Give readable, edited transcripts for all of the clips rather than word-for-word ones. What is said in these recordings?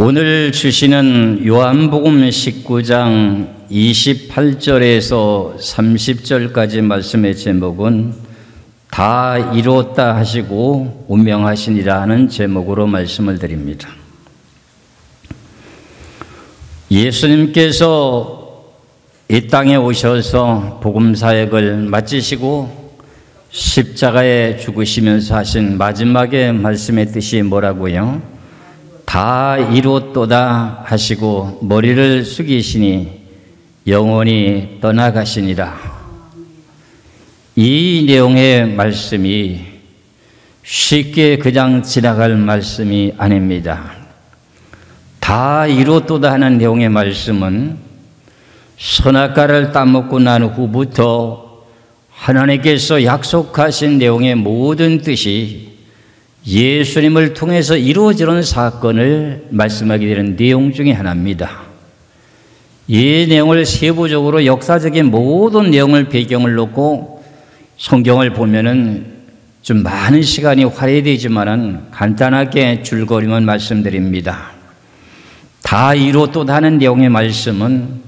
오늘 주시는 요한복음 19장 28절에서 30절까지 말씀의 제목은 다 이루었다 하시고 운명하시니라 하는 제목으로 말씀을 드립니다. 예수님께서 이 땅에 오셔서 복음 사역을 마치시고 십자가에 죽으시면서 하신 마지막의 말씀의 뜻이 뭐라고요? 다 이루었도다 하시고 머리를 숙이시니 영원히 떠나가시니라. 이 내용의 말씀이 쉽게 그냥 지나갈 말씀이 아닙니다. 다 이루었도다 하는 내용의 말씀은 선악과를 따먹고 난 후부터 하나님께서 약속하신 내용의 모든 뜻이 예수님을 통해서 이루어지는 사건을 말씀하게 되는 내용 중에 하나입니다. 이 내용을 세부적으로 역사적인 모든 내용을 배경을 놓고 성경을 보면은 좀 많은 시간이 할애되지만은 간단하게 줄거리만 말씀드립니다. 다 이루었도다 하는 내용의 말씀은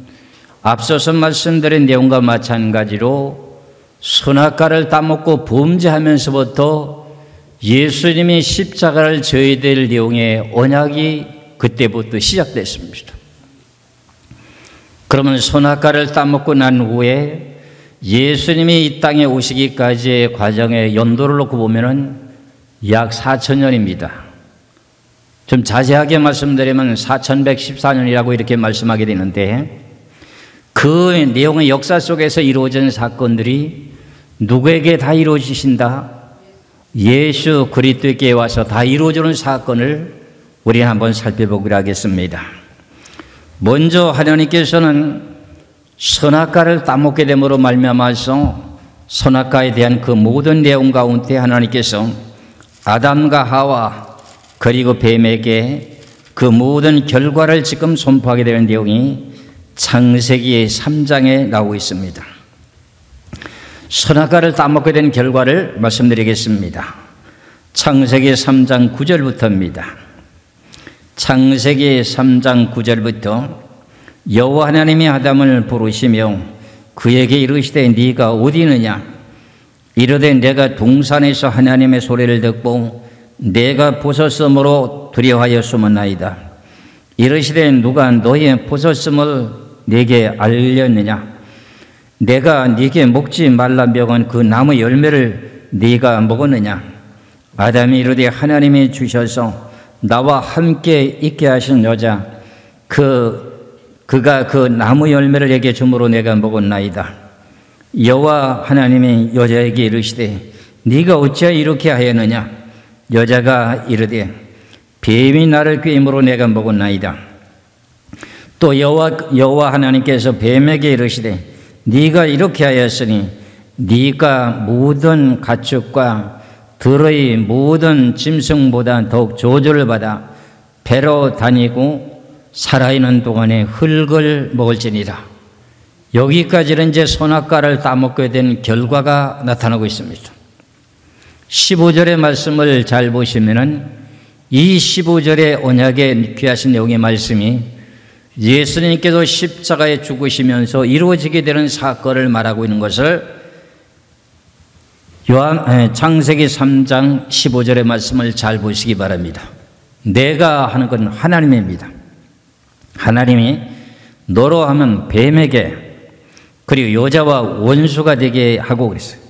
앞서서 말씀드린 내용과 마찬가지로 선악과를 따먹고 범죄하면서부터 예수님이 십자가를 져야 될 내용의 언약이 그때부터 시작됐습니다. 그러면 선악과를 따먹고 난 후에 예수님이 이 땅에 오시기까지의 과정의 연도를 놓고 보면은 약 4,000년입니다. 좀 자세하게 말씀드리면 4114년이라고 이렇게 말씀하게 되는데 그 내용의 역사 속에서 이루어진 사건들이 누구에게 다 이루어지신다? 예수 그리스도께 와서 다 이루어지는 사건을 우리 한번 살펴보기로 하겠습니다. 먼저 하나님께서는 선악과를 따먹게 됨으로 말미암아서 선악과에 대한 그 모든 내용 가운데 하나님께서 아담과 하와 그리고 뱀에게 그 모든 결과를 지금 선포하게 되는 내용이 창세기 3장에 나오고 있습니다. 선악과를 따먹게 된 결과를 말씀드리겠습니다. 창세기 3장 9절부터입니다. 창세기 3장 9절부터 여호와 하나님이 아담을 부르시며 그에게 이르시되 네가 어디 있느냐? 이르되 내가 동산에서 하나님의 소리를 듣고 내가 보섰으므로 두려워하여 숨었나이다. 이르시되 누가 너의 보섰음을 내게 알렸느냐? 내가 네게 먹지 말라 명한 그 나무 열매를 네가 먹었느냐? 아담이 이르되 하나님이 주셔서 나와 함께 있게 하신 여자 그가 그 나무 열매를 내게 주므로 내가 먹었나이다. 여호와 하나님이 여자에게 이르시되 네가 어찌하여 이렇게 하였느냐? 여자가 이르되 뱀이 나를 꾀임으로 내가 먹었나이다. 또 여호와 하나님께서 뱀에게 이르시되 네가 이렇게 하였으니 네가 모든 가축과 들의 모든 짐승보다 더욱 저주를 받아 배로 다니고 살아있는 동안에 흙을 먹을지니라. 여기까지는 이제 선악과를 따먹게 된 결과가 나타나고 있습니다. 15절의 말씀을 잘 보시면은 이 15절의 언약에 귀하신 내용의 말씀이 예수님께서 십자가에 죽으시면서 이루어지게 되는 사건을 말하고 있는 것을 창세기 3장 15절의 말씀을 잘 보시기 바랍니다. 내가 하는 건 하나님입니다. 하나님이 너로 하면 뱀에게 그리고 여자와 원수가 되게 하고 그랬어요.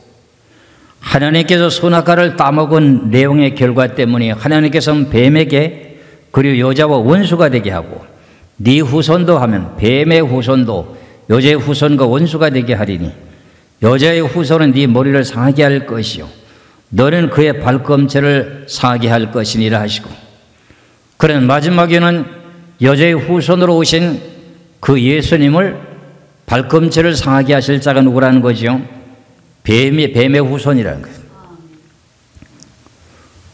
하나님께서 선악과를 따먹은 내용의 결과 때문에 하나님께서는 뱀에게 그리고 여자와 원수가 되게 하고 네 후손도 하면 뱀의 후손도 여자의 후손과 원수가 되게 하리니 여자의 후손은 네 머리를 상하게 할 것이요 너는 그의 발꿈치를 상하게 할 것이니라 하시고 그런 마지막에는 여자의 후손으로 오신 그 예수님을 발꿈치를 상하게 하실 자가 누구라는 거죠? 뱀의 후손이라는 거예요.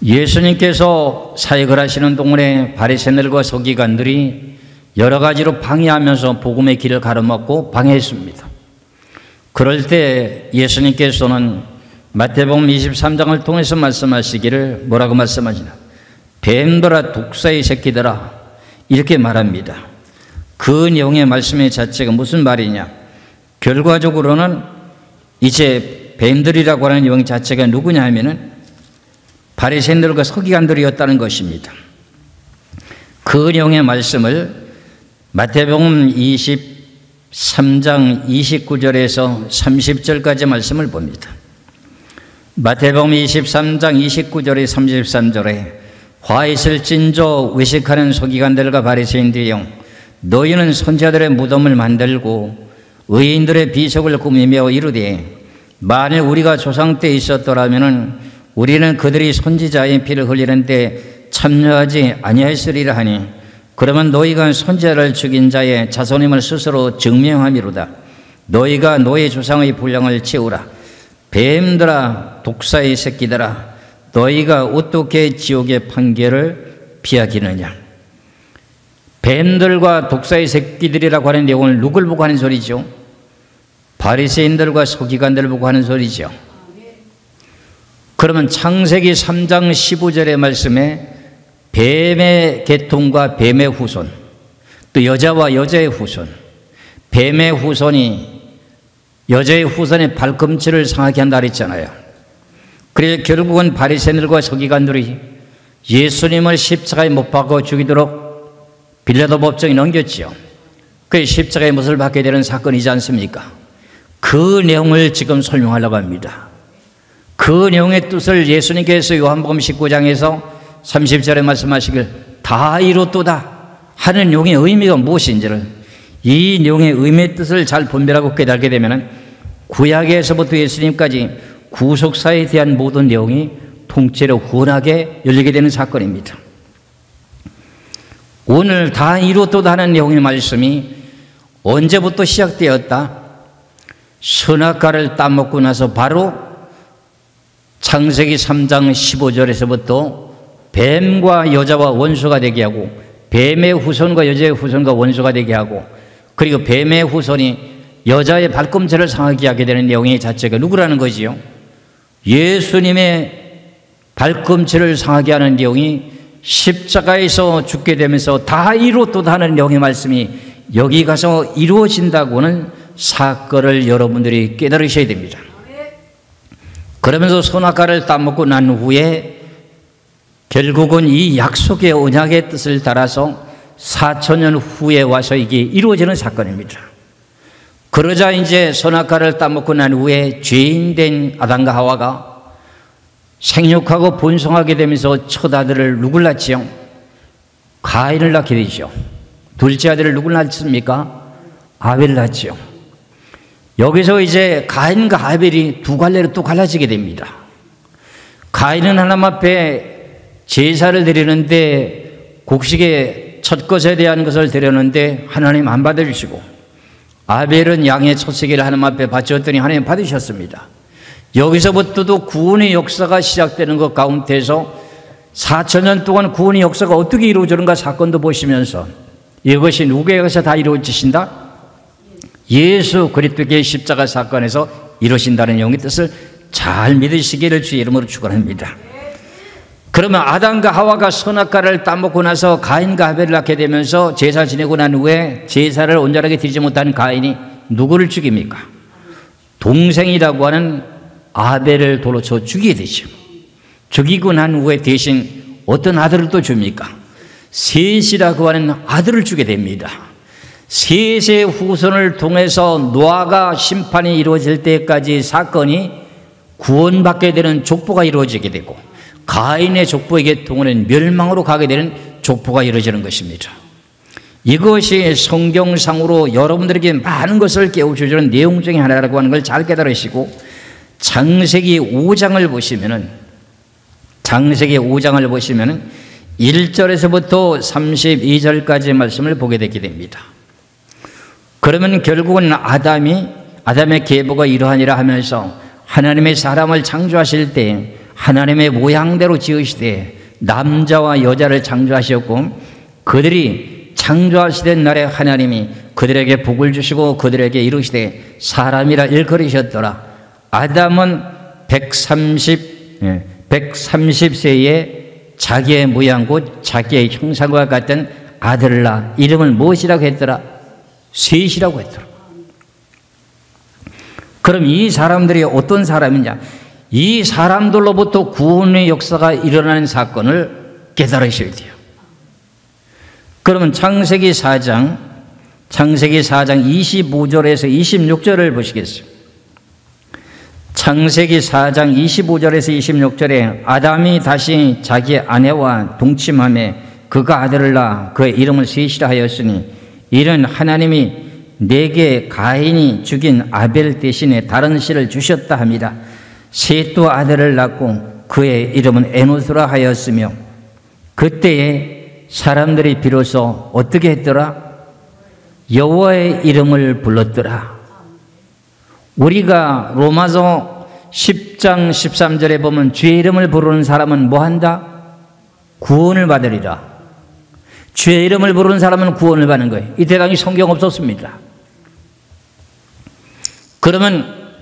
예수님께서 사역을 하시는 동안에 바리새인들과 서기관들이 여러 가지로 방해하면서 복음의 길을 가로막고 방해했습니다. 그럴 때 예수님께서는 마태복음 23장을 통해서 말씀하시기를 뭐라고 말씀하시나? 뱀들아 독사의 새끼들아 이렇게 말합니다. 그 내용의 말씀의 자체가 무슨 말이냐? 결과적으로는 이제 뱀들이라고 하는 내용 자체가 누구냐 하면은 바리새인들과 서기관들이었다는 것입니다. 그 내용의 말씀을 마태복음 23장 29절에서 30절까지 말씀을 봅니다. 마태복음 23장 29절에 33절에 화 있을 찐조 외식하는 서기관들과 바리새인들이여 너희는 선지자들의 무덤을 만들고 의인들의 비석을 꾸미며 이르되 만일 우리가 조상 때 있었더라면은 우리는 그들이 선지자의 피를 흘리는데 참여하지 아니하였으리라 하니 그러면 너희가 선지자를 죽인 자의 자손임을 스스로 증명함이로다. 너희가 너희 조상의 분량을 채우라. 뱀들아 독사의 새끼들아 너희가 어떻게 지옥의 판결을 피하기느냐. 뱀들과 독사의 새끼들이라고 하는 내용을 누굴 보고 하는 소리죠? 바리새인들과 서기관들을 보고 하는 소리죠. 그러면 창세기 3장 15절의 말씀에 뱀의 계통과 뱀의 후손, 또 여자와 여자의 후손, 뱀의 후손이 여자의 후손의 발꿈치를 상하게 한다 그랬잖아요. 그래서 결국은 바리새인들과 서기관들이 예수님을 십자가에 못 박아 죽이도록 빌라도 법정에 넘겼지요. 그 십자가의 못을 받게 되는 사건이지 않습니까? 그 내용을 지금 설명하려고 합니다. 그 내용의 뜻을 예수님께서 요한복음 19장에서 30절에 말씀하시길 다 이뤘도다 하는 내용의 의미가 무엇인지를 이 내용의 의미의 뜻을 잘 분별하고 깨닫게 되면 구약에서부터 예수님까지 구속사에 대한 모든 내용이 통째로 훤하게 열리게 되는 사건입니다. 오늘 다 이뤘도다 하는 내용의 말씀이 언제부터 시작되었다? 선악과를 따먹고 나서 바로 창세기 3장 15절에서부터 뱀과 여자와 원수가 되게 하고 뱀의 후손과 여자의 후손과 원수가 되게 하고 그리고 뱀의 후손이 여자의 발꿈치를 상하게 하게 되는 내용의 자체가 누구라는 거지요? 예수님의 발꿈치를 상하게 하는 내용이 십자가에서 죽게 되면서 다 이루었도다 하는 내용의 말씀이 여기 가서 이루어진다고는 사건을 여러분들이 깨달으셔야 됩니다. 그러면서 선악과를 따먹고 난 후에 결국은 이 약속의 언약의 뜻을 따라서 4,000년 후에 와서 이게 이루어지는 사건입니다. 그러자 이제 선악과를 따먹고 난 후에 죄인된 아담과 하와가 생육하고 번성하게 되면서 첫 아들을 누굴 낳지요? 가인을 낳게 되죠. 둘째 아들을 누굴 낳습니까? 아벨을 낳지요. 여기서 이제 가인과 아벨이 두 갈래로 또 갈라지게 됩니다. 가인은 하나님 앞에 제사를 드리는데 곡식의 첫 것에 대한 것을 드렸는데 하나님 안 받아주시고 아벨은 양의 첫세기를 하나님 앞에 바쳤더니 하나님 받으셨습니다. 여기서부터도 구원의 역사가 시작되는 것 가운데서 4,000년 동안 구원의 역사가 어떻게 이루어지는가 사건도 보시면서 이것이 누구에 의해서 다 이루어지신다? 예수 그리스도의 십자가 사건에서 이루어진다는 영의 뜻을 잘 믿으시기를 주의 이름으로 축원합니다. 그러면 아담과 하와가 선악과를 따먹고 나서 가인과 아벨을 낳게 되면서 제사 지내고 난 후에 제사를 온전하게 드리지 못한 가인이 누구를 죽입니까? 동생이라고 하는 아벨을 돌로 쳐 죽이게 되죠. 죽이고 난 후에 대신 어떤 아들을 또 줍니까? 셋이라고 하는 아들을 주게 됩니다. 셋의 후손을 통해서 노아가 심판이 이루어질 때까지 사건이 구원받게 되는 족보가 이루어지게 되고 가인의 족보에게 통하는 멸망으로 가게 되는 족보가 이루어지는 것입니다. 이것이 성경상으로 여러분들에게 많은 것을 깨우쳐주는 내용 중에 하나라고 하는 걸 잘 깨달으시고 창세기 5장을 보시면은 1절에서부터 32절까지의 말씀을 보게 되게 됩니다. 그러면 결국은 아담의 계보가 이러하니라 하면서 하나님의 사람을 창조하실 때 하나님의 모양대로 지으시되 남자와 여자를 창조하셨고 그들이 창조하시던 날에 하나님이 그들에게 복을 주시고 그들에게 이루시되 사람이라 일컬으셨더라. 아담은 130세에 자기의 모양 곧 자기의 형상과 같은 아들을 낳아 이름을 무엇이라고 했더라? 셋이라고 했더라. 그럼 이 사람들이 어떤 사람이냐? 이 사람들로부터 구원의 역사가 일어나는 사건을 깨달으셔야 돼요. 그러면 창세기 4장 25절에서 26절을 보시겠어요? 창세기 4장 25절에서 26절에 아담이 다시 자기 아내와 동침하며 그가 아들을 낳아 그의 이름을 셋이라 하였으니 이는 하나님이 내게 가인이 죽인 아벨 대신에 다른 씨를 주셨다 합니다. 셋도 아들을 낳고 그의 이름은 에노스라 하였으며 그때에 사람들이 비로소 어떻게 했더라? 여호와의 이름을 불렀더라. 우리가 로마서 10장 13절에 보면 주의 이름을 부르는 사람은 뭐한다? 구원을 받으리라. 주의 이름을 부르는 사람은 구원을 받는 거예요. 이때 당시 성경 없었습니다. 그러면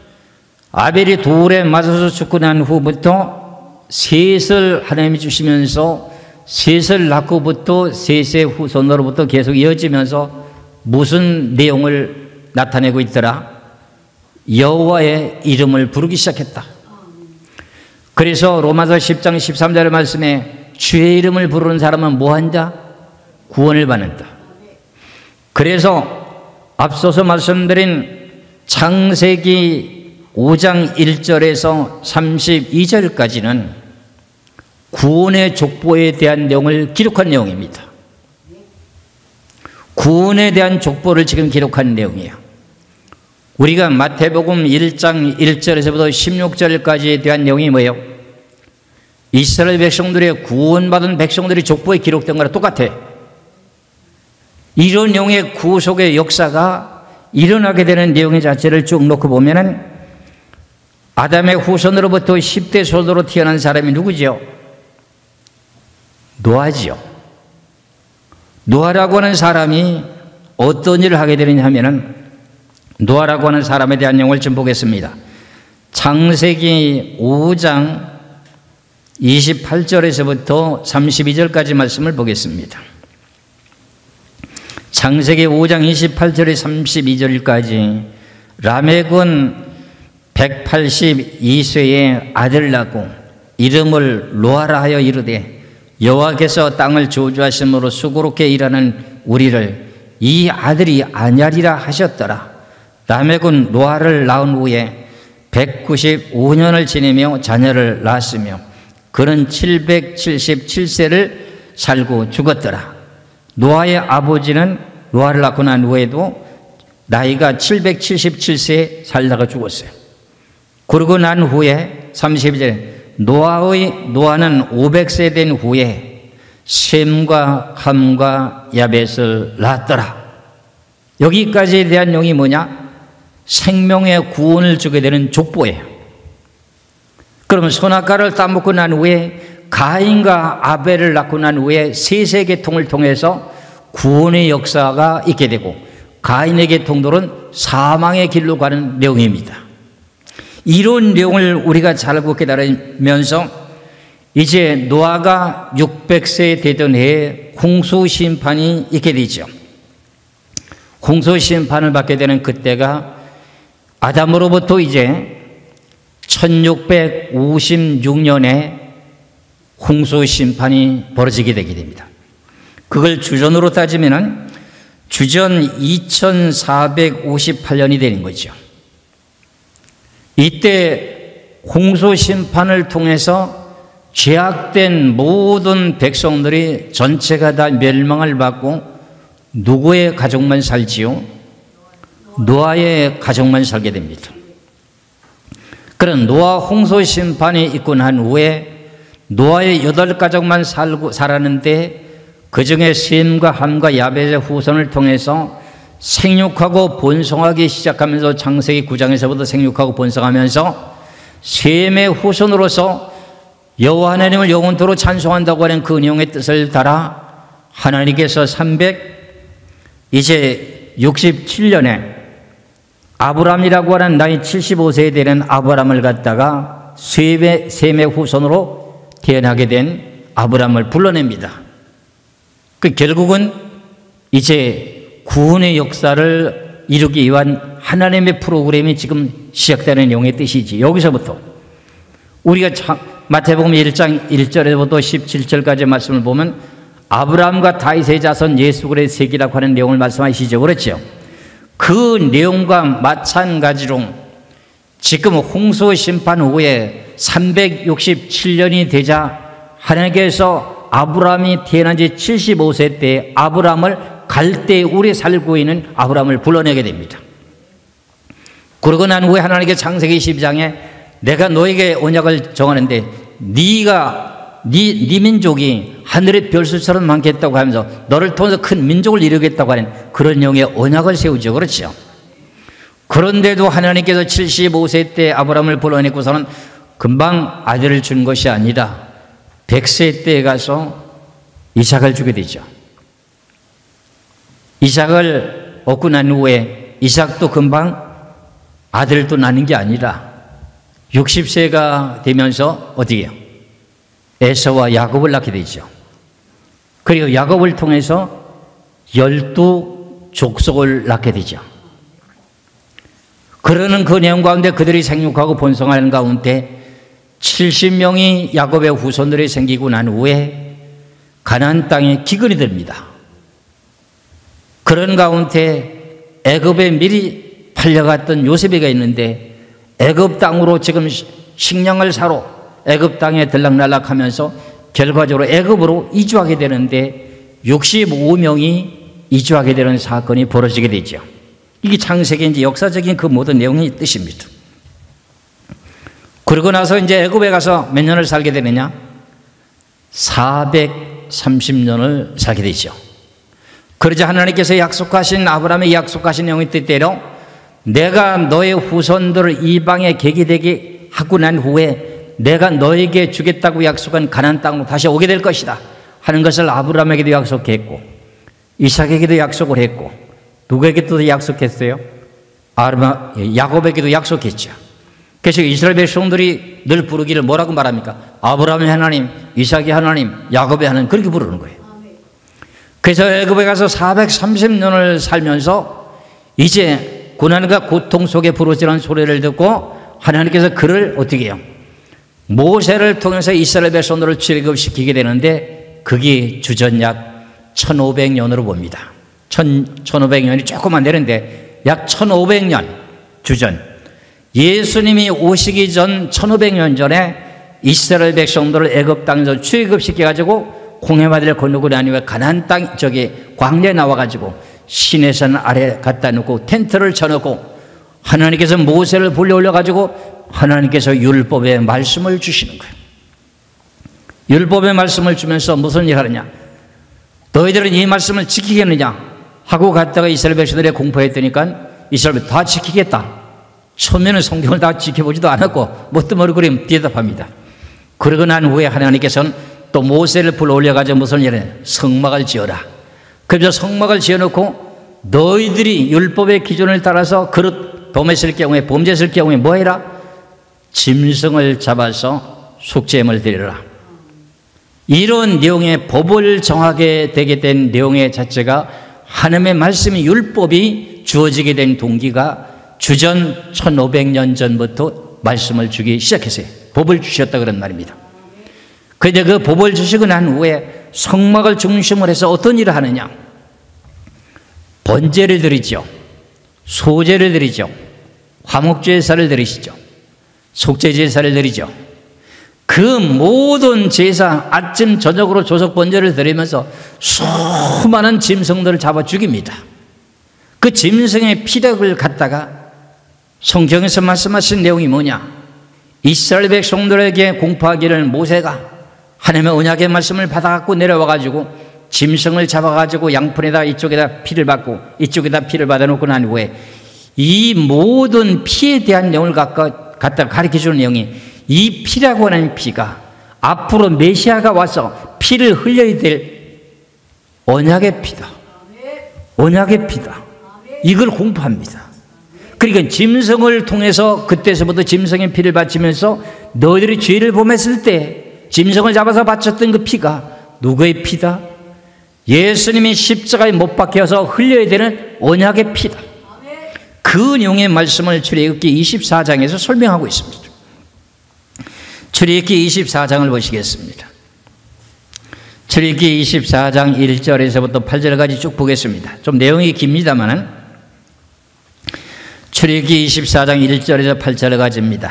아벨이 돌에 맞아서 죽고 난 후부터 셋을 하나님이 주시면서 셋을 낳고부터 셋의 후손으로부터 계속 이어지면서 무슨 내용을 나타내고 있더라? 여호와의 이름을 부르기 시작했다. 그래서 로마서 10장 13절의 말씀에 주의 이름을 부르는 사람은 뭐한다? 구원을 받는다. 그래서 앞서서 말씀드린 창세기 5장 1절에서 32절까지는 구원의 족보에 대한 내용을 기록한 내용입니다. 구원에 대한 족보를 지금 기록한 내용이에요. 우리가 마태복음 1장 1절에서부터 16절까지에 대한 내용이 뭐예요? 이스라엘 백성들의 구원받은 백성들이 족보에 기록된 거랑 똑같아. 이런 내용의 구속의 역사가 일어나게 되는 내용의 자체를 쭉 놓고 보면은 아담의 후손으로부터 10대 소도로 태어난 사람이 누구죠? 노아지요. 노아라고 하는 사람이 어떤 일을 하게 되느냐 하면은 노아라고 하는 사람에 대한 내용을 좀 보겠습니다. 창세기 5장 28절에서부터 32절까지 말씀을 보겠습니다. 창세기 5장 28절에 32절까지 라멕은 182세에 아들을 낳고 이름을 노아라 하여 이르되 여호와께서 땅을 저주하심으로 수고롭게 일하는 우리를 이 아들이 아냐리라 하셨더라. 라멕은 노아를 낳은 후에 195년을 지내며 자녀를 낳았으며 그는 777세를 살고 죽었더라. 노아의 아버지는 노아를 낳고 난 후에도 나이가 777세 살다가 죽었어요. 그러고 난 후에 32절에 노아는 500세 된 후에 셈과 함과 야벳을 낳았더라. 여기까지에 대한 내용이 뭐냐? 생명의 구원을 주게 되는 족보예요. 그러면 선악과를 따먹고 난 후에 가인과 아벨을 낳고 난 후에 셋의 계통을 통해서 구원의 역사가 있게 되고 가인의 계통들은 사망의 길로 가는 내용입니다. 이런 내용을 우리가 잘 깨달으면서 이제 노아가 600세 되던 해에 홍수 심판이 있게 되죠. 홍수 심판을 받게 되는 그때가 아담으로부터 이제 1656년에 홍수 심판이 벌어지게 되게 됩니다. 그걸 주전으로 따지면 주전 2458년이 되는 거죠. 이때 홍수 심판을 통해서 죄악된 모든 백성들이 전체가 다 멸망을 받고 누구의 가족만 살지요? 노아의 가족만 살게 됩니다. 그런 노아 홍수 심판이 있고 난 후에 노아의 8가족만 살았는데 그 중에 셈과 함과 야벳의 후손을 통해서 생육하고 번성하기 시작하면서 창세기 9장에서부터 생육하고 번성하면서 셈의 후손으로서 여호와 하나님을 영원토록 찬송한다고 하는 그 내용의 뜻을 따라 하나님께서 367년에 아브람이라고 하는 나이 75세에 되는 아브람을 갖다가 셈의 후손으로 태어나게 된 아브람을 불러냅니다. 그 결국은 이제 구원의 역사를 이루기 위한 하나님의 프로그램이 지금 시작되는 내용의 뜻이지. 여기서부터 우리가 마태복음 1장 1절에부터 17절까지 말씀을 보면 아브라함과 다윗의 자손 예수 그리스도의 세기라고 하는 내용을 말씀하시죠. 그렇죠? 그 내용과 마찬가지로 지금 홍수 심판 후에 367년이 되자 하나님께서 아브라함이 태어난 지 75세 때 아브라함을 갈대 우리에 살고 있는 아브라함을 불러내게 됩니다. 그러고 난 후에 하나님께 창세기 12장에 내가 너에게 언약을 정하는데 네 민족이 하늘의 별수처럼 많겠다고 하면서 너를 통해서 큰 민족을 이루겠다고 하는 그런 내용의 언약을 세우죠. 그렇죠? 그런데도 하나님께서 75세 때 아브라함을 불러내고서는 금방 아들을 준 것이 아니라 100세 때에 가서 이삭을 주게 되죠. 이삭을 얻고 난 후에 이삭도 금방 아들도 낳는 게 아니라 60세가 되면서 어디에요? 에서와 야곱을 낳게 되죠. 그리고 야곱을 통해서 12족속을 낳게 되죠. 그러는 그 내용 가운데 그들이 생육하고 번성하는 가운데 70명이 야곱의 후손들이 생기고 난 후에 가나안 땅에 기근이 듭니다. 그런 가운데 애굽에 미리 팔려갔던 요셉이가 있는데 애굽 땅으로 지금 식량을 사러 애굽 땅에 들락날락하면서 결과적으로 애굽으로 이주하게 되는데 65명이 이주하게 되는 사건이 벌어지게 되죠. 이게 창세기 이제 역사적인 그 모든 내용의 뜻입니다. 그러고 나서 이제 애굽에 가서 몇 년을 살게 되느냐? 430년을 살게 되죠. 그러자 하나님께서 약속하신 아브라함의 약속하신 영의 뜻대로 내가 너의 후손들을 이방에 계기 되게 하고 난 후에 내가 너에게 주겠다고 약속한 가나안 땅으로 다시 오게 될 것이다 하는 것을 아브라함에게도 약속했고 이삭에게도 약속을 했고 누구에게도 약속했어요? 야곱에게도 약속했죠. 그래서 이스라엘 백성들이 늘 부르기를 뭐라고 말합니까? 아브라함의 하나님, 이삭의 하나님, 야곱의 하나님 그렇게 부르는 거예요. 그래서 애굽에 가서 430년을 살면서 이제 고난과 고통 속에 부르짖는 소리를 듣고 하나님께서 그를 어떻게 해요? 모세를 통해서 이스라엘 백성들을 출애굽시키게 되는데 그게 주전약 1500년으로 봅니다. 1500년이 조금 안 되는데 약 1500년 주전. 예수님이 오시기 전 1500년 전에 이스라엘 백성들을 애굽 땅에서 출애굽시켜가지고 홍해바다를 건너고 난 후에 가나안 땅 저기 광야에 나와가지고 시내산 아래 갖다 놓고 텐트를 쳐놓고 하나님께서 모세를 불러올려가지고 하나님께서 율법의 말씀을 주시는 거예요. 율법의 말씀을 주면서 무슨 일 하느냐? 너희들은 이 말씀을 지키겠느냐? 하고 갔다가 이스라엘 백성들이 공포했더니까 이스라엘 다 지키겠다. 처음에는 성경을 다 지켜보지도 않았고 뭣도 대답합니다. 그러고 난 후에 하나님께서는 또 모세를 불러올려가지고 무슨 일을 해요? 성막을 지어라. 그래서 성막을 지어놓고 너희들이 율법의 기준을 따라서 그릇 범했을 경우에 범죄했을 경우에 뭐 해라? 짐승을 잡아서 속죄임을 드리라. 이런 내용의 법을 정하게 되게 된 내용의 자체가 하나님의 말씀이 율법이 주어지게 된 동기가 주전 1500년 전부터 말씀을 주기 시작했어요. 법을 주셨다 그런 말입니다. 그런데 그 법을 주시고 난 후에 성막을 중심으로 해서 어떤 일을 하느냐? 번제를 드리죠. 소제를 드리죠. 화목제사를 드리시죠. 속죄제사를 드리죠. 그 모든 제사 아침 저녁으로 조석 번제를 드리면서 수많은 짐승들을 잡아 죽입니다. 그 짐승의 피력을 갖다가 성경에서 말씀하신 내용이 뭐냐? 이스라엘 백성들에게 공포하기를 모세가 하나님의 언약의 말씀을 받아갖고 내려와가지고 짐승을 잡아가지고 양푼에다 이쪽에다 피를 받고 이쪽에다 피를 받아놓고 난 후에 이 모든 피에 대한 내용을 갖다 가르쳐주는 내용이 이 피라고 하는 피가 앞으로 메시아가 와서 피를 흘려야 될 언약의 피다. 언약의 피다. 이걸 공포합니다. 그러니까 짐승을 통해서 그때서부터 짐승의 피를 바치면서 너희들이 죄를 범했을 때 짐승을 잡아서 바쳤던 그 피가 누구의 피다? 예수님이 십자가에 못 박혀서 흘려야 되는 언약의 피다. 그 내용의 말씀을 출애굽기 24장에서 설명하고 있습니다. 출애굽기 24장을 보시겠습니다. 출애굽기 24장 1절에서부터 8절까지 쭉 보겠습니다. 좀 내용이 깁니다만은 출애굽기 24장 1절에서 8절까지입니다.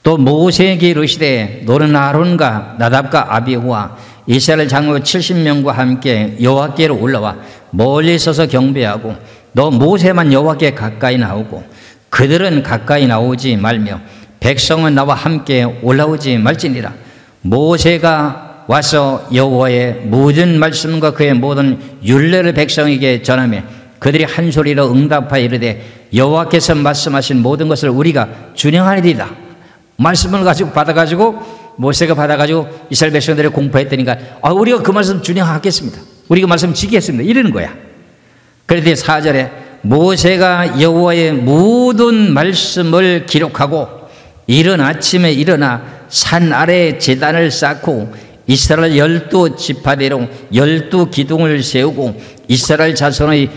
또 모세에게 이르시되 너는 아론과 나답과 아비후와 이스라엘 장로 70명과 함께 여호와께로 올라와 멀리 서서 경배하고 너 모세만 여호와께 가까이 나오고 그들은 가까이 나오지 말며 백성은 나와 함께 올라오지 말지니라. 모세가 와서 여호와의 모든 말씀과 그의 모든 율례를 백성에게 전하며 그들이 한 소리로 응답하여 이르되 여호와께서 말씀하신 모든 것을 우리가 준행하리이다. 말씀을 가지고 받아가지고 모세가 받아가지고 이스라엘 백성들이 공포했다니까 우리가 그 말씀 준행하겠습니다. 우리가 말씀 지키겠습니다. 이러는 거야. 그런데 4절에 모세가 여호와의 모든 말씀을 기록하고 이른 아침에 일어나 산 아래에 제단을 쌓고 이스라엘 12지파대로 12기둥을 세우고 이스라엘 자손의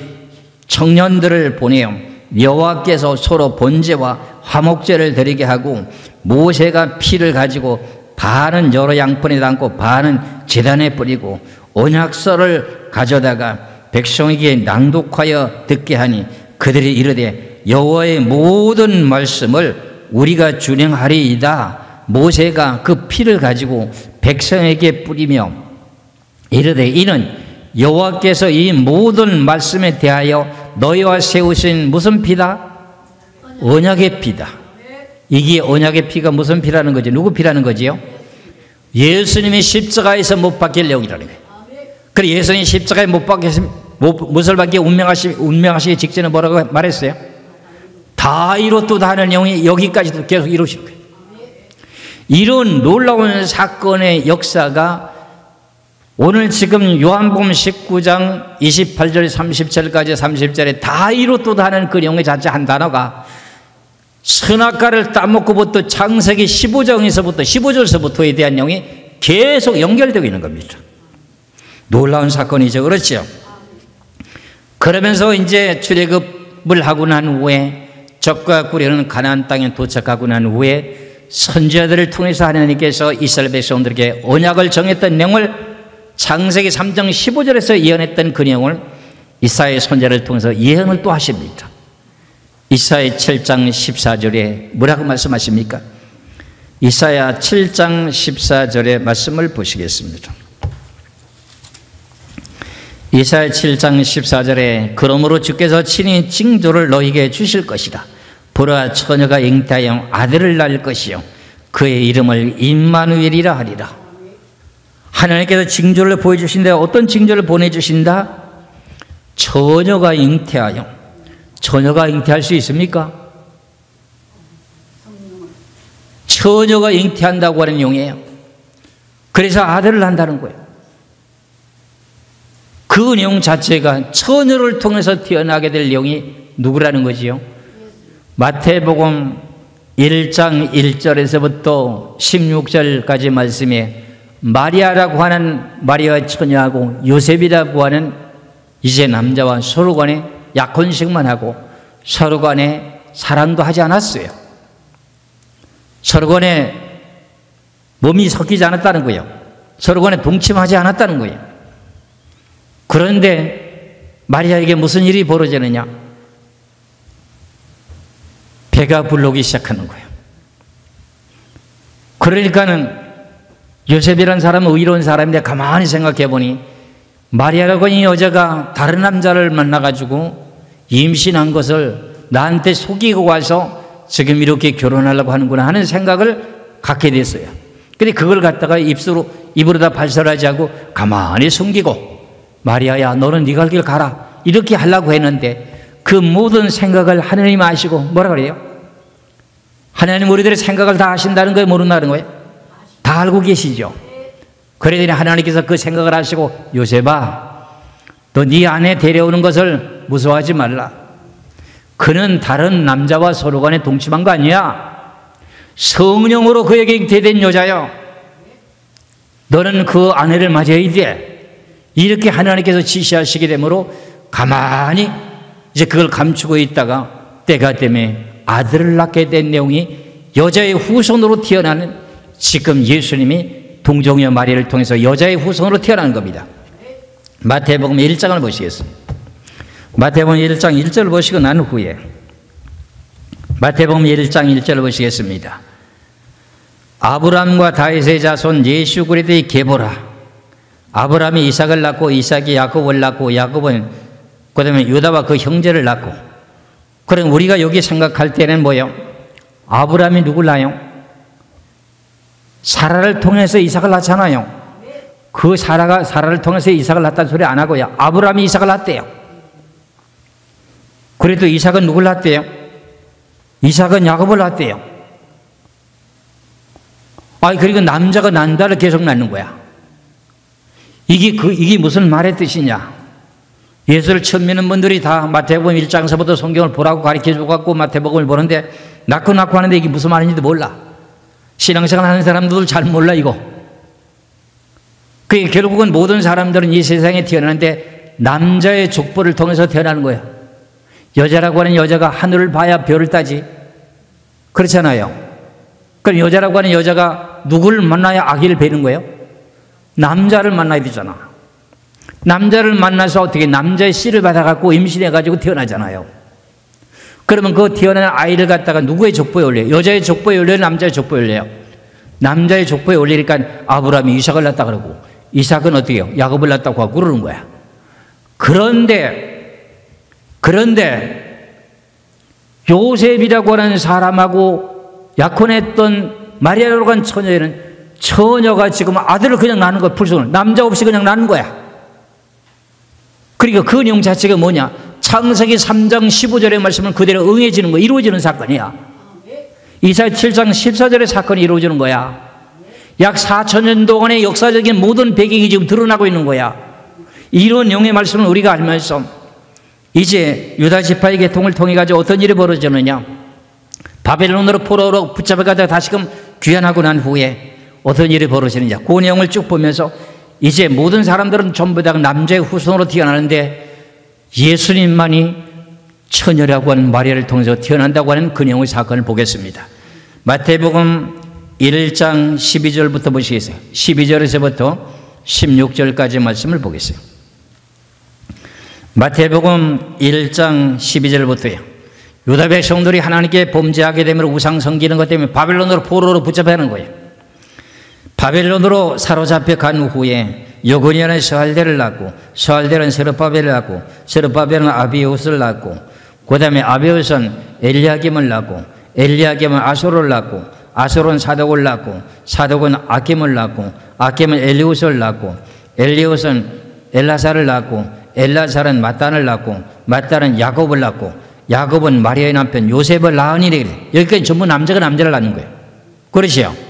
청년들을 보내어 여호와께서 서로 번제와 화목제를 드리게 하고 모세가 피를 가지고 반은 여러 양푼에 담고 반은 제단에 뿌리고 언약서를 가져다가 백성에게 낭독하여 듣게 하니 그들이 이르되 여호와의 모든 말씀을 우리가 준행하리이다. 모세가 그 피를 가지고 백성에게 뿌리며 이르되 이는 여호와께서 이 모든 말씀에 대하여 너희와 세우신 무슨 피다? 언약의 피다. 이게 언약의 피가 무슨 피라는 거지? 누구 피라는 거지요? 예수님이 십자가에서 못 박힐 영이라는 거예요. 그래 예수님이 십자가에 못을 박혀 운명하시기 직전에 뭐라고 말했어요? 다 이뤘도다 하는 영이 여기까지도 계속 이루신 거예요. 이런 놀라운 사건의 역사가 오늘 지금 요한복음 19장 28절 30절까지 30절에 다 이뤘도다 하는 그 영의 자체 한 단어가 선악과를 따먹고부터 창세기 15절서부터에 대한 내용이 계속 연결되고 있는 겁니다. 놀라운 사건이죠. 그렇죠? 그러면서 이제 출애굽을 하고 난 후에 적과 꿀이는 가나안 땅에 도착하고 난 후에 선지자들을 통해서 하나님께서 이스라엘 백성들에게 언약을 정했던 내용을 창세기 3장 15절에서 예언했던 그 내용을 이사야 선지자를 통해서 예언을 또 하십니다. 이사야 7장 14절에 뭐라고 말씀하십니까? 이사야 7장 14절의 말씀을 보시겠습니다. 이사야 7장 14절에 그러므로 주께서 친히 징조를 너희에게 주실 것이다. 보라 처녀가 잉태하여 아들을 낳을 것이요 그의 이름을 임마누엘이라 하리라. 하나님께서 징조를 보여주신다. 어떤 징조를 보내주신다? 처녀가 잉태하여. 처녀가 잉태할 수 있습니까? 처녀가 잉태한다고 하는 용이에요. 그래서 아들을 낳는다는 거예요. 그 내용 자체가 처녀를 통해서 태어나게 될 내용이 누구라는 거지요? 마태복음 1장 1절에서부터 16절까지 말씀에 마리아라고 하는 마리아의 처녀하고 요셉이라고 하는 이제 남자와 서로 간에 약혼식만 하고 서로 간에 사랑도 하지 않았어요. 서로 간에 몸이 섞이지 않았다는 거예요. 서로 간에 동침하지 않았다는 거예요. 그런데 마리아에게 무슨 일이 벌어지느냐? 배가 불러오기 시작하는 거예요. 그러니까는 요셉이라는 사람은 의로운 사람인데 가만히 생각해 보니 마리아라고 하는 여자가 다른 남자를 만나가지고 임신한 것을 나한테 속이고 와서 지금 이렇게 결혼하려고 하는구나 하는 생각을 갖게 됐어요. 근데 그걸 갖다가 입으로다 발설하지 않고 가만히 숨기고 마리아야 너는 네 갈 길 가라 이렇게 하려고 했는데 그 모든 생각을 하나님 아시고 뭐라 그래요? 하나님 우리들의 생각을 다 아신다는 거예요? 모른다는 거예요? 다 알고 계시죠? 그러더니 하나님께서 그 생각을 하시고 요셉아 너 네 아내 데려오는 것을 무서워하지 말라. 그는 다른 남자와 서로 간에 동침한 거 아니야. 성령으로 그에게 잉태된 여자요. 너는 그 아내를 맞이해야 돼. 이렇게 하나님께서 지시하시게 되므로 가만히 이제 그걸 감추고 있다가 때가 되면 아들을 낳게 된 내용이 여자의 후손으로 태어나는, 지금 예수님이 동정녀 마리아를 통해서 여자의 후손으로 태어나는 겁니다. 마태복음 1장을 보시겠습니다. 마태복음 1장 1절을 보시고 난 후에 마태복음 1장 1절을 보시겠습니다. 아브라함과 다윗의 자손 예수 그리스도의 계보라. 아브라함이 이삭을 낳고 이삭이 야곱을 낳고 야곱은 그 다음에 유다와 그 형제를 낳고, 그럼 우리가 여기 생각할 때는 뭐예요? 아브라함이 누굴 낳아요? 사라를 통해서 이삭을 낳잖아요. 그 사라를 통해서 이삭을 낳았다는 소리 안 하고요, 아브라함이 이삭을 낳았대요. 그래도 이삭은 누굴 낳았대요? 이삭은 야곱을 낳았대요. 그리고 남자가 난다를 계속 낳는 거야. 이게 무슨 말의 뜻이냐? 예수를 처음 믿는 분들이 다 마태복음 1장서부터 성경을 보라고 가르쳐주고 갖고 마태복음을 보는데 낳고 하는데 이게 무슨 말인지도 몰라. 신앙생활 하는 사람들도 잘 몰라 이거. 그게 결국은 모든 사람들은 이 세상에 태어나는데 남자의 족보를 통해서 태어나는 거야. 여자라고 하는 여자가 하늘을 봐야 별을 따지. 그렇잖아요. 그럼 여자라고 하는 여자가 누구를 만나야 아기를 베는 거예요? 남자를 만나야 되잖아. 남자를 만나서 어떻게 남자의 씨를 받아갖고 임신해가지고 태어나잖아요. 그러면 그 태어난 아이를 갖다가 누구의 족보에 올려요? 여자의 족보에 올려요? 남자의 족보에 올려요? 남자의 족보에 올리니까 아브라함이 이삭을 낳았다 그러고, 이삭은 어떻게 해요? 야곱을 낳았다고 하고 그러는 거야. 그런데 요셉이라고 하는 사람하고 약혼했던 마리아라고 하는 처녀가 지금 아들을 그냥 낳는 거야. 불순을 남자 없이 그냥 낳는 거야. 그러니까 그 내용 자체가 뭐냐? 창세기 3장 15절의 말씀은 그대로 응해지는 거, 이루어지는 사건이야. 이사야 7장 14절의 사건이 이루어지는 거야. 약 4,000년 동안의 역사적인 모든 배경이 지금 드러나고 있는 거야. 이런 내용의 말씀을 우리가 알면서 이제 유다 지파의 계통을 통해 가지고 어떤 일이 벌어지느냐? 바벨론으로 포로로 붙잡혀가다가 다시금 귀환하고 난 후에 어떤 일이 벌어지느냐? 그 내용을 쭉 보면서 이제 모든 사람들은 전부 다 남자의 후손으로 태어나는데 예수님만이 처녀라고 하는 마리아를 통해서 태어난다고 하는 그 내용의 사건을 보겠습니다. 마태복음 1장 12절부터 보시겠어요? 12절에서부터 16절까지 말씀을 보겠어요. 마태복음 1장 12절부터요. 유다 백성들이 하나님께 범죄하게 되면 우상 섬기는 것 때문에 바벨론으로 포로로 붙잡혀가는 거예요. 바벨론으로 사로잡혀 간 후에 여고니아는 스알델을 낳고, 스알델은 스룹바벨을 낳고, 스룹바벨은 아비웃을 낳고, 그 다음에 아비웃은 엘리야김을 낳고, 엘리야김은 아소를 낳고, 아소는 사독을 낳고, 사독은 아킴을 낳고, 아킴은 엘리웃을 낳고, 엘리웃은 엘라사를 낳고, 엘라사는 마단을 낳고, 마단은 야곱을 낳고, 야곱은 마리아의 남편 요셉을 낳으니, 여기까지 전부 남자가 남자를 낳는 거예요. 그러시죠?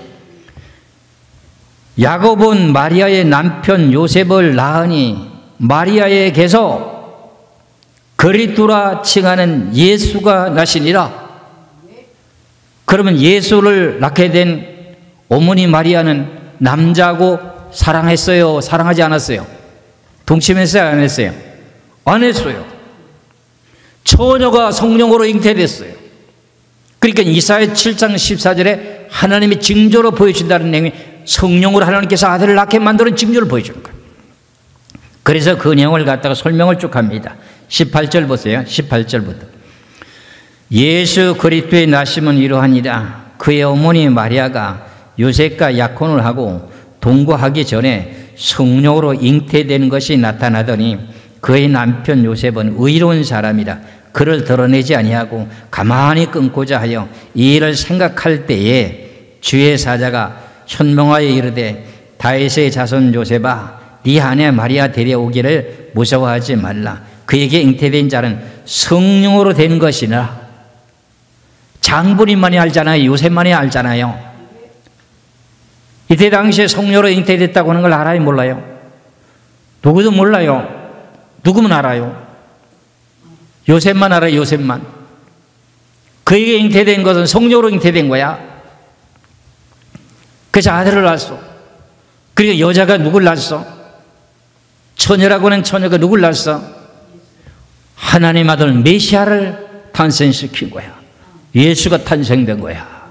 야곱은 마리아의 남편 요셉을 낳으니 마리아에게서 그리스도라 칭하는 예수가 나시니라. 그러면 예수를 낳게 된 어머니 마리아는 남자하고 사랑했어요? 사랑하지 않았어요? 동침했어요? 안 했어요? 안 했어요. 처녀가 성령으로 잉태됐어요. 그러니까 이사야 7장 14절에 하나님이 징조로 보여준다는 내용이 성령으로 하나님께서 아들을 낳게 만드는 징조를 보여주는 거예요. 그래서 그 내용을 갖다가 설명을 쭉 합니다. 18절 보세요. 18절부터. 예수 그리스도의 나심은 이러하니라. 그의 어머니 마리아가 요셉과 약혼을 하고 동거하기 전에 성령으로 잉태되는 것이 나타나더니 그의 남편 요셉은 의로운 사람이라 그를 드러내지 아니하고 가만히 끊고자 하여 이 일을 생각할 때에 주의 사자가 현명하여 이르되 다윗의 자손 요셉아 네 아내 마리아 데려오기를 무서워하지 말라. 그에게 잉태된 자는 성령으로 된 것이라. 장본인만이 알잖아요. 요셉만이 알잖아요. 이때 당시에 성령으로 잉태됐다고 하는 걸 알아요? 몰라요? 누구도 몰라요. 누구만 알아요? 요셉만 알아요. 요셉만. 그에게 잉태된 것은 성령으로 잉태된 거야. 그래서 아들을 낳았어. 그리고 여자가 누굴 낳았어? 처녀라고 하는 처녀가 누굴 낳았어? 하나님 아들 메시아를 탄생시킨 거야. 예수가 탄생된 거야.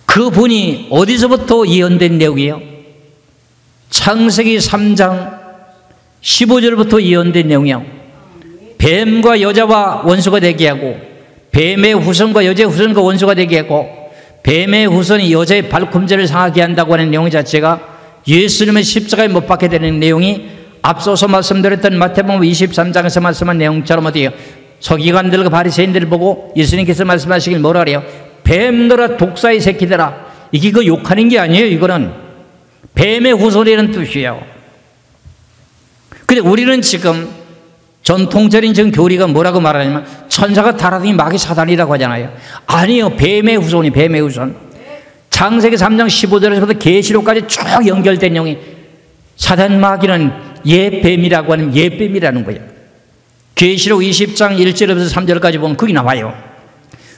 그분이 어디서부터 예언된 내용이에요? 창세기 3장 15절부터 예언된 내용이에요. 뱀과 여자와 원수가 되게 하고, 뱀의 후손과 여자의 후손과 원수가 되게 하고, 뱀의 후손이 여자의 발꿈치를 상하게 한다고 하는 내용 자체가 예수님의 십자가에 못 박게 되는 내용이 앞서서 말씀드렸던 마태복음 23장에서 말씀한 내용처럼 어디에요? 서기관들과 바리새인들을 보고 예수님께서 말씀하시길 뭐라 그래요? 뱀들아 독사의 새끼들아. 이게 그 욕하는 게 아니에요. 이거는 뱀의 후손이라는 뜻이에요. 근데 우리는 지금 전통적인 지금 교리가 뭐라고 말하냐면 천사가 타락하니 마귀 사단이라고 하잖아요. 아니요. 뱀의 후손이 뱀의 후손. 창세기 3장 15절에서부터 계시록까지 쭉 연결된 내용이 사단 마귀는 옛뱀이라고 하는 옛뱀이라는 거예요. 계시록 20장 1절에서 3절까지 보면 거기 나와요.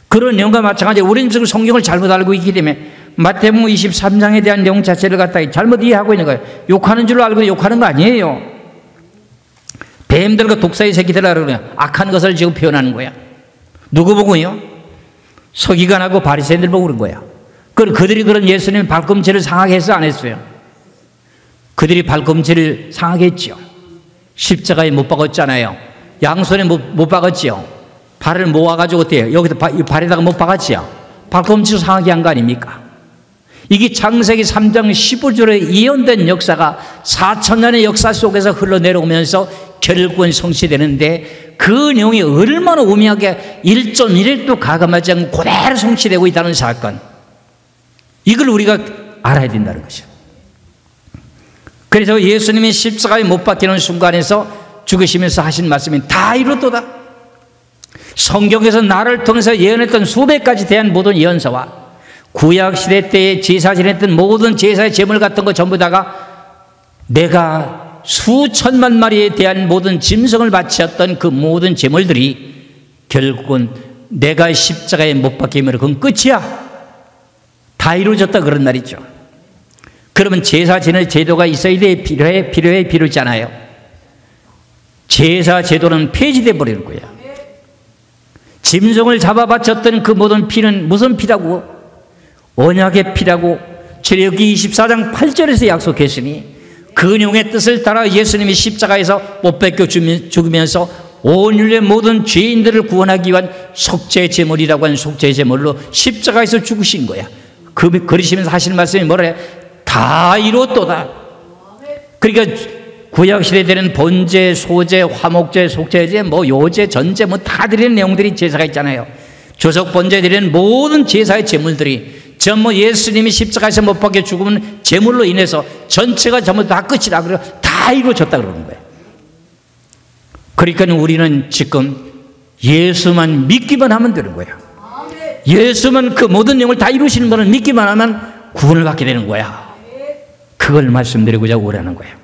그런 내용과 마찬가지로 우리는 지금 성경을 잘못 알고 있기 때문에 마태복음 23장에 대한 내용 자체를 갖다가 잘못 이해하고 있는 거예요. 욕하는 줄 알고 욕하는 거 아니에요. 뱀들과 독사의 새끼들이라 그러냐. 악한 것을 지금 표현하는 거야. 누구 보고요? 서기관하고 바리새인들 보고 그런 거야. 그들이 그런 예수님 발꿈치를 상하게 했어, 안 했어요? 그들이 발꿈치를 상하게 했죠. 십자가에 못 박았잖아요. 양손에 못 박았지요. 발을 모아가지고 어때요? 여기다 발에다가 못 박았지요. 발꿈치를 상하게 한 거 아닙니까? 이게 창세기 3장 15절에 예언된 역사가 4,000년의 역사 속에서 흘러내려오면서 결국은 성취되는데 그 내용이 얼마나 오묘하게 1.1도 가감하지 않고 그대로 성취되고 있다는 사건, 이걸 우리가 알아야 된다는 거죠. 그래서 예수님이 십자가에 못 박히는 순간에서 죽으시면서 하신 말씀이 다 이루었도다. 성경에서 나를 통해서 예언했던 수백 가지 대한 모든 예언서와 구약시대 때에 제사 지냈던 모든 제사의 제물 같은 거 전부 다가 내가 수천만 마리에 대한 모든 짐승을 바치었던 그 모든 제물들이 결국은 내가 십자가에 못 박히면 그건 끝이야. 다 이루어졌다 그런 말이죠. 그러면 제사 지낼 제도가 있어야 돼? 필요해? 필요하지 않아요. 제사 제도는 폐지돼 버리는 거야. 짐승을 잡아 바쳤던 그 모든 피는 무슨 피라고? 언약의 피라고 출애굽기 24장 8절에서 약속했으니 그 내용의 뜻을 따라 예수님이 십자가에서 못 박혀 죽으면서 온 인류의 모든 죄인들을 구원하기 위한 속죄 제물이라고 하는 속죄 제물로 십자가에서 죽으신 거야. 그러시면서 하시는 말씀이 뭐래? 다 이루었도다. 그러니까 구약시대 때는 번제, 소제, 화목제, 속죄제, 요제, 전제 다 드리는 내용들이 제사가 있잖아요. 조석 번제 드리는 모든 제사의 제물들이 전부 예수님이 십자가에서 못 박혀 죽으면 제물로 인해서 전체가 전부 다 끝이라 그래요. 다 이루어졌다 그러는 거예요. 그러니까 우리는 지금 예수만 믿기만 하면 되는 거예요. 예수만 그 모든 내용을 다 이루시는 분을 믿기만 하면 구원을 받게 되는 거야. 그걸 말씀드리고자 오라는 거예요.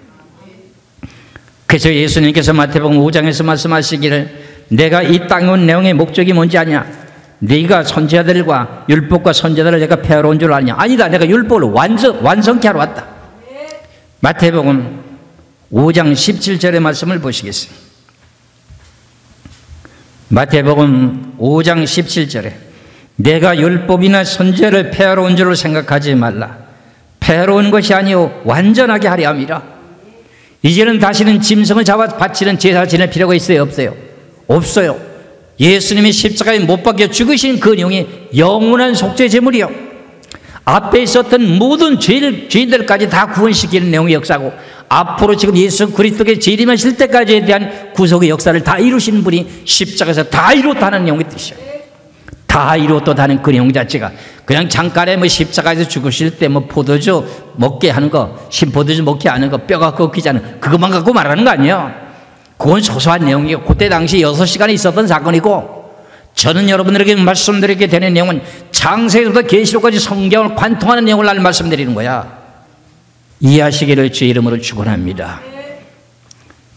그래서 예수님께서 마태복음 5장에서 말씀하시기를 내가 이 땅에 온 내용의 목적이 뭔지 아냐? 네가 선지자들과 율법과 선지자들을 내가 폐하러 온 줄 아냐? 아니다. 내가 율법을 완성케 하러 왔다. 마태복음 5장 17절의 말씀을 보시겠습니다. 마태복음 5장 17절에 내가 율법이나 선지자를 폐하러 온 줄을 생각하지 말라. 폐하러 온 것이 아니오 완전하게 하려 함이라. 이제는 다시는 짐승을 잡아 바치는 제사 지낼 필요가 있어요? 없어요? 없어요. 예수님이 십자가에 못 박혀 죽으신 그 내용이 영원한 속죄 제물이요. 앞에 있었던 모든 죄인들까지 다 구원시키는 내용의 역사고 앞으로 지금 예수 그리스도께 재림하실 때까지에 대한 구속의 역사를 다 이루시는 분이 십자가에서 다 이루었다는 내용의 뜻이에요. 다 이루었다는 그 내용 자체가 그냥 잠깐에 십자가에서 죽으실 때 포도주 먹게 하는 거, 신포도주 먹게 하는 거, 뼈가 꺾이지 않은 그것만 갖고 말하는 거 아니에요. 그건 소소한 내용이고 그때 당시 6시간에 있었던 사건이고 저는 여러분들에게 말씀드리게 되는 내용은 창세기부터 계시록까지 성경을 관통하는 내용을 날 말씀드리는 거야. 이해하시기를 주의 이름으로 축원합니다.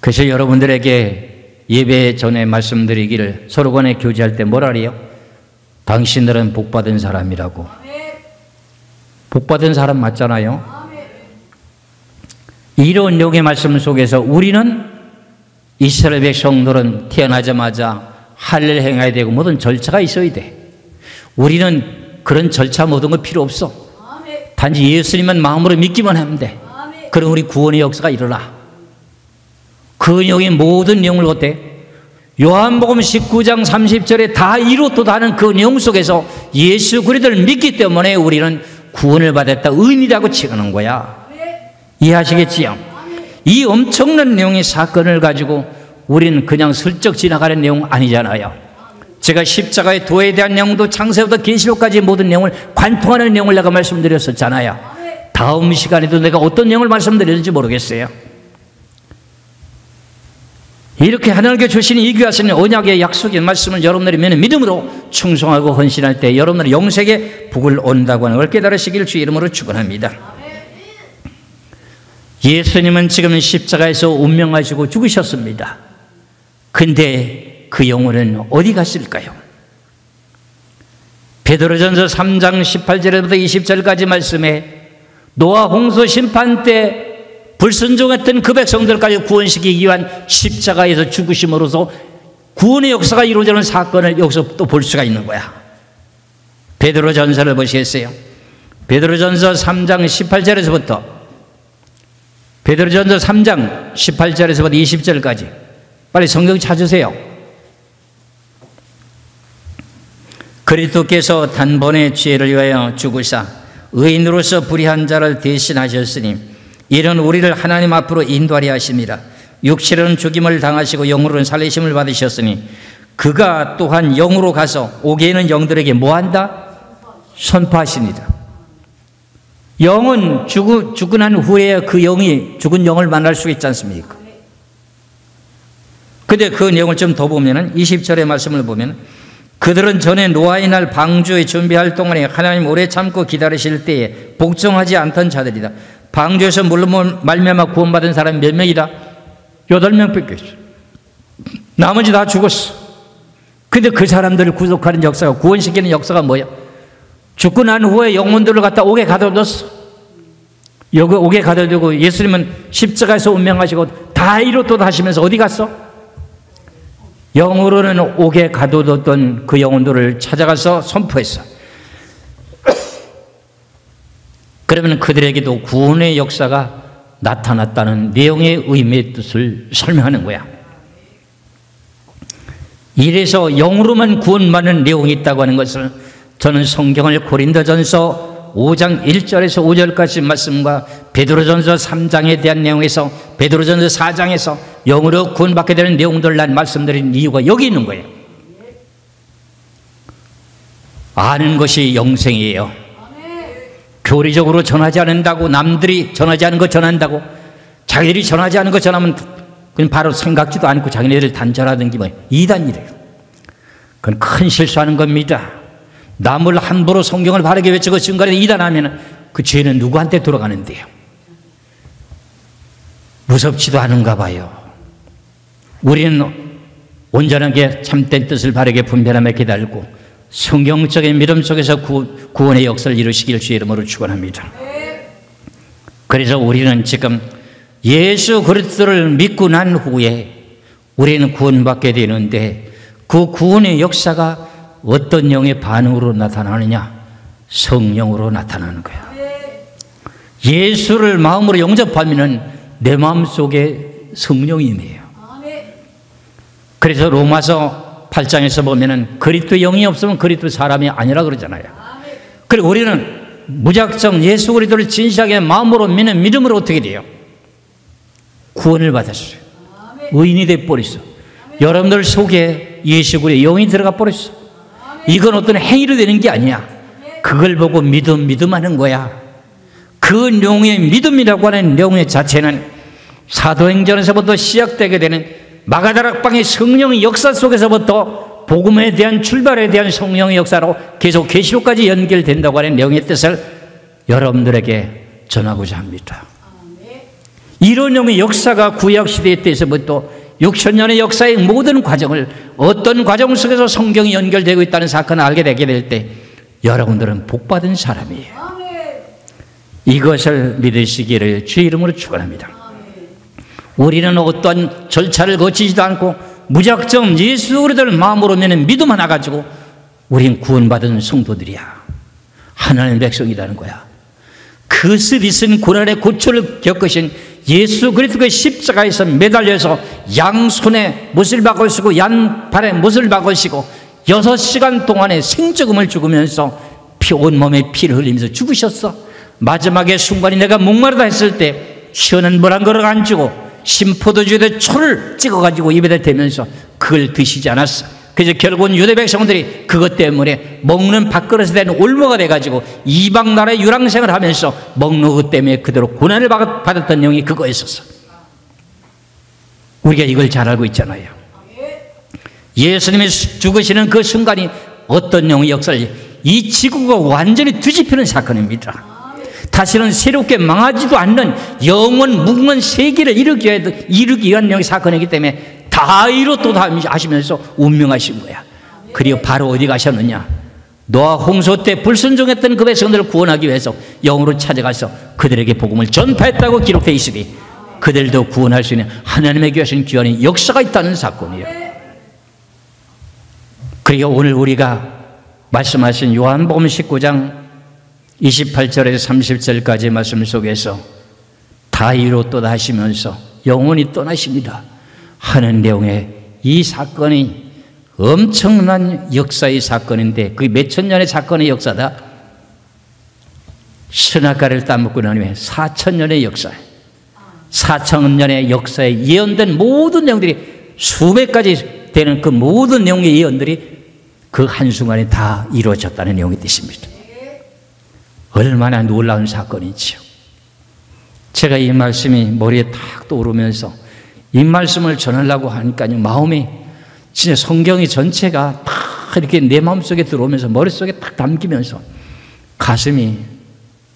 그래서 여러분들에게 예배 전에 말씀드리기를 서로 간에 교제할 때 뭐라 그래요? 당신들은 복받은 사람이라고. 복받은 사람 맞잖아요. 이런 내용의 말씀 속에서 우리는 이스라엘 백성들은 태어나자마자 할례를 행해야 되고 모든 절차가 있어야 돼. 우리는 그런 절차 모든 거 필요 없어. 단지 예수님만 마음으로 믿기만 하면 돼. 그럼 우리 구원의 역사가 일어나. 그 내용의 모든 내용을 어때? 요한복음 19장 30절에 다 이루었다는 그 내용 속에서 예수 그리스도를 믿기 때문에 우리는 구원을 받았다, 의인이라고 칭하는 거야. 이해하시겠지요? 이 엄청난 내용의 사건을 가지고 우리는 그냥 슬쩍 지나가는 내용 아니잖아요. 제가 십자가의 도에 대한 내용도 창세부터 계시록까지 모든 내용을 관통하는 내용을 내가 말씀드렸었잖아요. 다음 시간에도 내가 어떤 내용을 말씀드렸는지 모르겠어요. 이렇게 하나님께 주신 이 귀하신 언약의 약속의 말씀을 여러분들이 믿음으로 충성하고 헌신할 때 여러분들의 영생의 복을 얻는다고 하는 걸 깨달으시길 주의 이름으로 축원합니다. 예수님은 지금 십자가에서 운명하시고 죽으셨습니다. 근데 그 영혼은 어디 갔을까요? 베드로전서 3장 18절부터 20절까지 말씀에 노아 홍수 심판 때 불순종했던 그 백성들까지 구원시키기 위한 십자가에서 죽으심으로써 구원의 역사가 이루어지는 사건을 여기서 또 볼 수가 있는 거야. 베드로전서를 보시겠어요? 베드로전서 3장 18절에서부터 베드로전서 3장 18절에서부터 20절까지 빨리 성경 찾으세요. 그리스도께서 단번에 죄를 위하여 죽으사 의인으로서 불의한 자를 대신하셨으니 이는 우리를 하나님 앞으로 인도하려 하심이라. 육체로는 죽임을 당하시고 영으로는 살리심을 받으셨으니 그가 또한 영으로 가서 옥에 있는 영들에게 뭐한다? 선포하시니라. 영은 죽고 난 후에 그 영이 죽은 영을 만날 수 있지 않습니까? 근데 그 내용을 좀 더 보면은 20절의 말씀을 보면 그들은 전에 노아의 날 방주에 준비할 동안에 하나님 오래 참고 기다리실 때에 복종하지 않던 자들이다. 방주에서 물로 말미암아 구원받은 사람이 몇 명이다? 8명밖에 없어. 나머지 다 죽었어. 근데 그 사람들을 구속하는 역사가, 구원시키는 역사가 뭐야? 죽고 난 후에 영혼들을 갖다 옥에 가둬뒀어. 여기 옥에 가둬두고 예수님은 십자가에서 운명하시고 다 이루었다 하시면서 어디 갔어? 영으로는 옥에 가둬뒀던 그 영혼들을 찾아가서 선포했어. 그러면 그들에게도 구원의 역사가 나타났다는 내용의 의미의 뜻을 설명하는 거야. 이래서 영으로만 구원받는 내용이 있다고 하는 것을 저는 성경을 고린도전서 5장 1절에서 5절까지 말씀과 베드로전서 3장에 대한 내용에서 베드로전서 4장에서 영으로 구원받게 되는 내용들을 난 말씀드린 이유가 여기 있는 거예요. 아는 것이 영생이에요. 교리적으로 전하지 않는다고, 남들이 전하지 않은 거 전한다고, 자기들이 전하지 않은 거 전하면 그냥 바로 생각지도 않고 자기네들 단절하던 게 뭐예요? 이단이래요. 그건 큰 실수하는 겁니다. 남을 함부로 성경을 바르게 외치고 중간에 이단하면 그 죄는 누구한테 돌아가는데요? 무섭지도 않은가 봐요. 우리는 온전하게 참된 뜻을 바르게 분별하며 기다리고 성경적인 믿음 속에서 구원의 역사를 이루시길 주의 이름으로 축원합니다. 그래서 우리는 지금 예수 그리스도를 믿고 난 후에 우리는 구원받게 되는데 그 구원의 역사가 어떤 영의 반응으로 나타나느냐? 성령으로 나타나는 거야. 예수를 마음으로 영접하면 내 마음속에 성령이 임해요. 그래서 로마서 8장에서 보면은 그리스도 영이 없으면 그리스도 사람이 아니라 그러잖아요. 그리고 우리는 무작정 예수 그리스도를 진실하게 마음으로 믿는 믿음으로 어떻게 돼요? 구원을 받았어요. 의인이 돼 버렸어. 여러분들 속에 예수 그리스도의 영이 들어가 버렸어. 이건 어떤 행위로 되는 게 아니야. 그걸 보고 믿음 하는 거야. 그 내용의 믿음이라고 하는 내용의 자체는 사도행전에서부터 시작되게 되는 마가다락방의 성령의 역사 속에서부터 복음에 대한 출발에 대한 성령의 역사로 계속 계시록까지 연결된다고 하는 내용의 뜻을 여러분들에게 전하고자 합니다. 이런 내용의 역사가 구약시대 때에서부터 6,000년의 역사의 모든 과정을 어떤 과정 속에서 성경이 연결되고 있다는 사건을 알게 되게 될 때 여러분들은 복받은 사람이에요. 이것을 믿으시기를 주의 이름으로 축원합니다. 우리는 어떠한 절차를 거치지도 않고 무작정 예수 그리스도를 마음으로 믿는 믿음 하나 가지고 우린 구원받은 성도들이야. 하나님의 백성이라는 거야. 그 스리슨 고난의 고초를 겪으신 예수 그리스도의 십자가에서 매달려서 양손에 못을 박으시고 양발에 못을 박으시고 6시간 동안의 생적음을 죽으면서 온몸에 피를 흘리면서 죽으셨어. 마지막에 순간이 내가 목마르다 했을 때 시원한 물 한 그릇 안 주고 심포도주에 초를 찍어가지고 입에다 대면서 그걸 드시지 않았어. 그래서 결국은 유대 백성들이 그것 때문에 먹는 밥그릇에 대한 올무가 돼가지고 이방 나라의 유랑생을 하면서 먹는 것 때문에 그대로 고난을 받았던 내용이 그거였었어. 우리가 이걸 잘 알고 있잖아요. 예수님이 죽으시는 그 순간이 어떤 내용의 역사를, 이 지구가 완전히 뒤집히는 사건입니다. 다시는 새롭게 망하지도 않는 영원 묵는 세계를 이루기 위한 내용의 사건이기 때문에 다 이뤘도다 하시면서 운명하신 거야. 그리고 바로 어디 가셨느냐? 노아 홍수 때 불순종했던 그 백성들을 구원하기 위해서 영으로 찾아가서 그들에게 복음을 전파했다고 기록되어 있으니 그들도 구원할 수 있는 하나님의 귀하신 귀한 역사가 있다는 사건이에요. 그리고 오늘 우리가 말씀하신 요한복음 19장 28절에서 30절까지 말씀 속에서 다 이뤘도다 하시면서 영원히 떠나십니다 하는 내용의 이 사건이 엄청난 역사의 사건인데, 그게 몇천 년의 사건의 역사다. 선악과를 따먹고 난 후에 4,000년의 역사, 4,000년의 역사에 예언된 모든 내용들이 수백 가지 되는 그 모든 내용의 예언들이 그 한순간에 다 이루어졌다는 내용의 뜻입니다. 얼마나 놀라운 사건이지요. 제가 이 말씀이 머리에 탁 떠오르면서 이 말씀을 전하려고 하니까요, 마음이 진짜 성경이 전체가 다 이렇게 내 마음속에 들어오면서 머릿속에 딱 담기면서 가슴이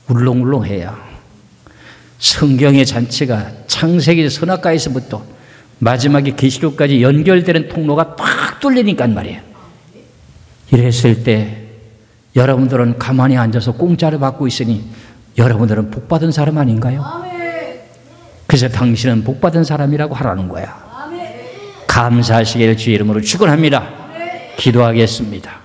울렁울렁해요. 성경의 전체가 창세기 선악과에서부터 마지막에 계시록까지 연결되는 통로가 딱 뚫리니까 말이에요. 이랬을 때 여러분들은 가만히 앉아서 공짜를 받고 있으니 여러분들은 복받은 사람 아닌가요? 그래서 당신은 복받은 사람이라고 하라는 거야. 감사하시기를 주의 이름으로 축원합니다. 기도하겠습니다.